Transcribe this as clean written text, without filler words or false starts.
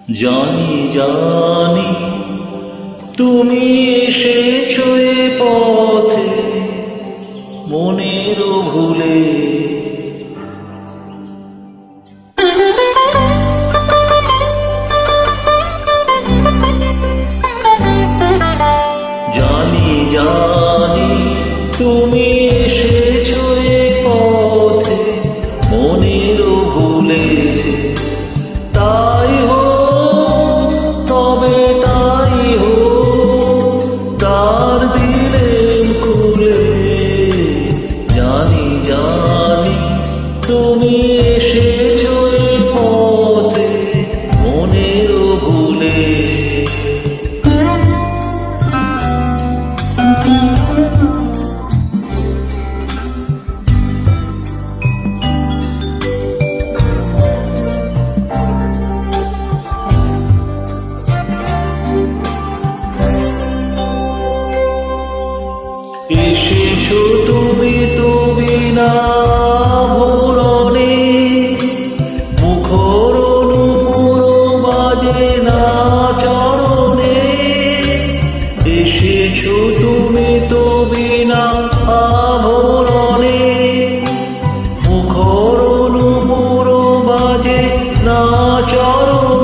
জানি জানি তুমি এসেছো এ পথে মনের ভুলে। জানি জানি তুমি এসেছো এ পথে মনের ভুলে। তাই হোক তবে তাই হোক তার দিলে খুলে। জানি জানি তুমি এসেছো এ পথে মনের ভুলে। এসেছো তুমি তো বিনা ভরণে, মুখর নূপুর বাজে না চরণে। এসেছো তুমি তো বিনা আভরণে, মুখর নূপুর বাজে না চরণে।